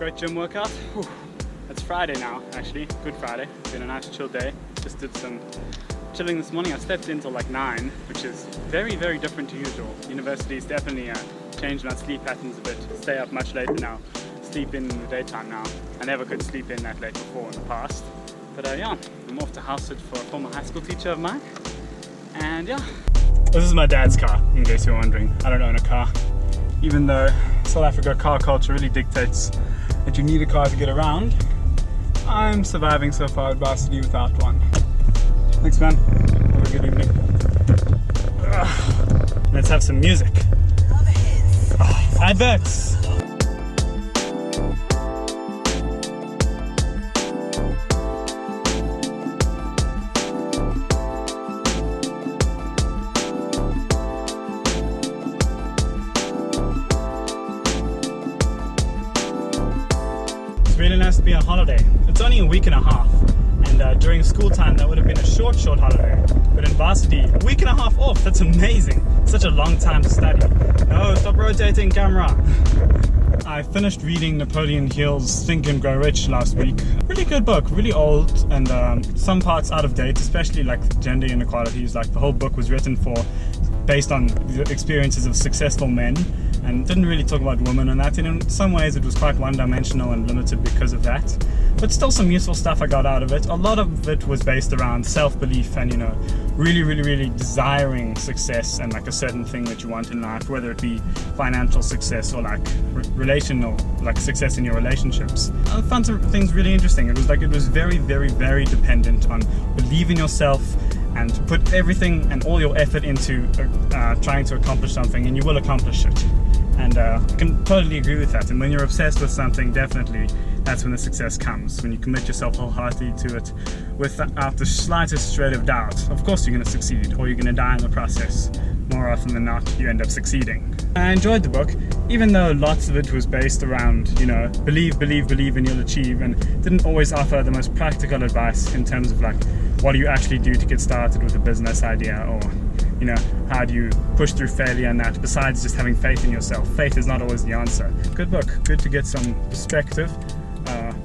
Great gym workout. Whew. It's Friday now, actually. Good Friday. It's been a nice chill day. Just did some chilling this morning. I slept in till like 9, which is very, very different to usual. University's definitely changed my sleep patterns a bit. Stay up much later now. Sleep in the daytime now. I never could sleep in that late before in the past. But yeah, I'm off to house sit for a former high school teacher of mine. And yeah. This is my dad's car, in case you're wondering. I don't own a car. Even though South Africa car culture really dictates that you need a car to get around, I'm surviving so far at varsity without one. Thanks, man. Have a good evening. Let's have some music. Oh, adverts! Really nice to be on holiday. It's only a week and a half, and during school time that would have been a short holiday, but in varsity, a week and a half off. That's amazing. Such a long time to study. No, stop rotating camera. I finished reading Napoleon Hill's Think and Grow Rich last week. Really good book, really old, and some parts out of date, especially like gender inequalities. Like the whole book was written based on the experiences of successful men, and didn't really talk about women and that. And in some ways it was quite one-dimensional and limited because of that, but still some useful stuff I got out of it. A lot of it was based around self-belief and, you know, really desiring success and like a certain thing that you want in life, whether it be financial success or like relational, like success in your relationships. I found some things really interesting. It was very dependent on believe in yourself and put everything and all your effort into trying to accomplish something, and you will accomplish it. And I can totally agree with that. And when you're obsessed with something, definitely that's when the success comes. When you commit yourself wholeheartedly to it without the slightest shred of doubt. Of course you're going to succeed, or you're going to die in the process. More often than not, you end up succeeding. I enjoyed the book, even though lots of it was based around, you know, believe and you'll achieve, and didn't always offer the most practical advice in terms of like, what do you actually do to get started with a business idea, or, you know, how do you push through failure and that, besides just having faith in yourself. Faith is not always the answer. Good book, good to get some perspective,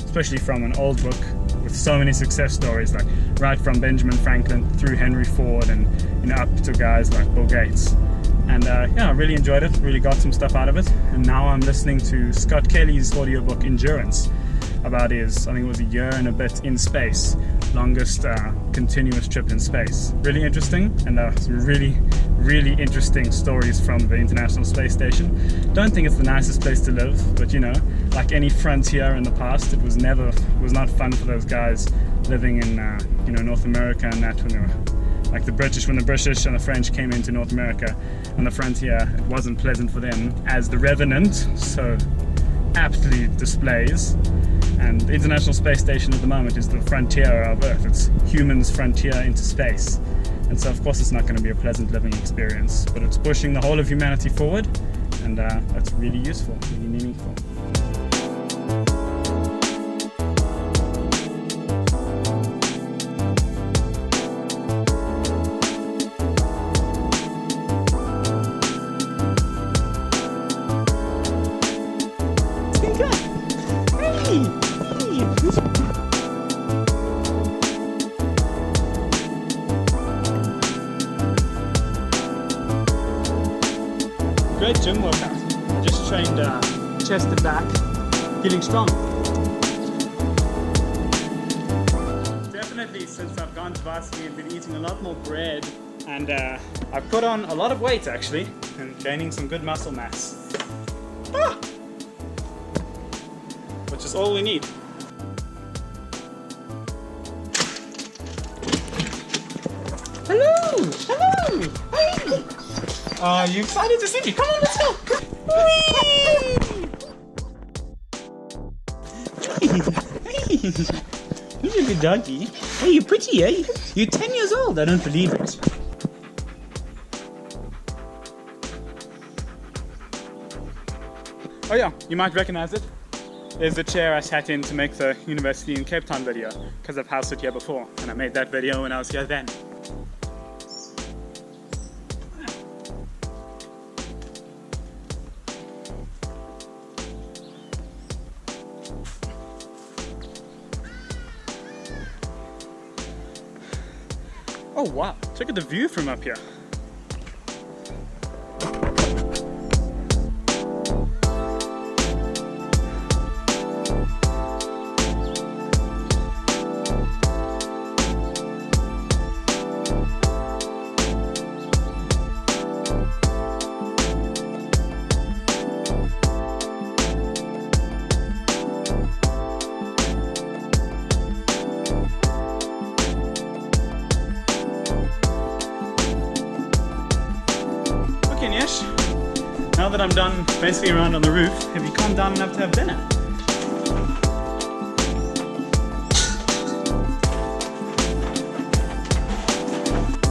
especially from an old book with so many success stories, like right from Benjamin Franklin through Henry Ford and, you know, up to guys like Bill Gates. And yeah, I really enjoyed it, really got some stuff out of it. And now I'm listening to Scott Kelly's audiobook Endurance, about his, I think it was a year and a bit in space, longest continuous trip in space. Really interesting, and some really interesting stories from the International Space Station. Don't think it's the nicest place to live, but you know, like any frontier in the past, it was not fun for those guys living in you know, North America and that, when they were like when the British and the French came into North America on the frontier. It wasn't pleasant for them, as The Revenant so aptly displays. And the International Space Station at the moment is the frontier of Earth. It's humans' frontier into space. And so of course it's not going to be a pleasant living experience, but it's pushing the whole of humanity forward, and that's really useful, really meaningful. Great gym workout. I just trained chest and back, feeling strong. Definitely since I've gone to varsity and been eating a lot more bread, and I've put on a lot of weight actually, and gaining some good muscle mass. Which is all we need. Hello! Hello! Hey! Are you excited to see me? Come on, let's go! Whee! Hey! You're a good doggy. Hey, you're pretty, eh? You're 10 years old. I don't believe it. Oh yeah, you might recognize it. There's the chair I sat in to make the University in Cape Town video, because I've housed it here before, and I made that video when I was here then. Oh wow, check out the view from up here. Now that I'm done basically around on the roof, have you come down enough to have dinner?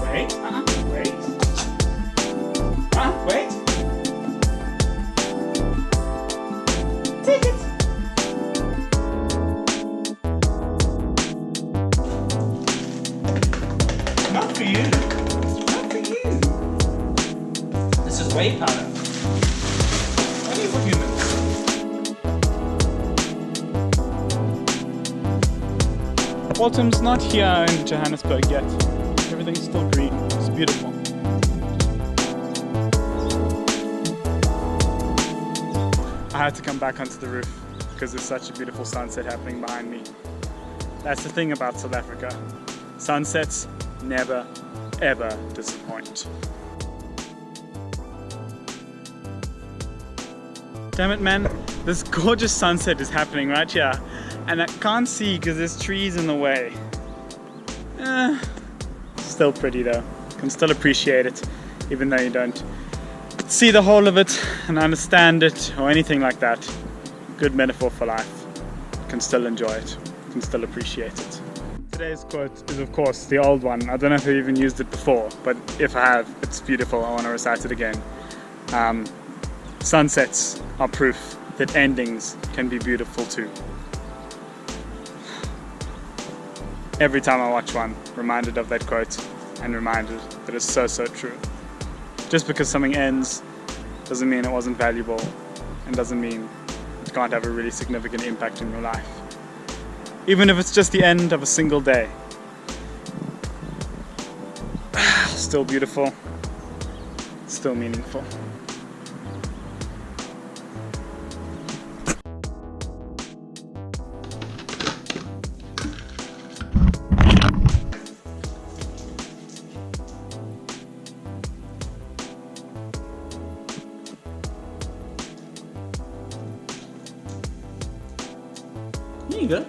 Wait, wait. Wait. Take it. Not for you. Not for you. This is whey powder. Only for humans. Autumn's not here in Johannesburg yet. Everything's still green. It's beautiful. I had to come back onto the roof because there's such a beautiful sunset happening behind me. That's the thing about South Africa. Sunsets never, ever disappoint. Damn it, man. This gorgeous sunset is happening right here. And I can't see because there's trees in the way. Still pretty though. Can still appreciate it, even though you don't see the whole of it and understand it or anything like that. Good metaphor for life. Can still enjoy it. Can still appreciate it. Today's quote is of course the old one. I don't know if I've even used it before, but if I have, it's beautiful. I want to recite it again. Sunsets are proof that endings can be beautiful too. Every time I watch one, reminded of that quote and reminded that it's so, so true. Just because something ends doesn't mean it wasn't valuable and doesn't mean it can't have a really significant impact in your life. Even if it's just the end of a single day. Still beautiful, still meaningful. Here you go.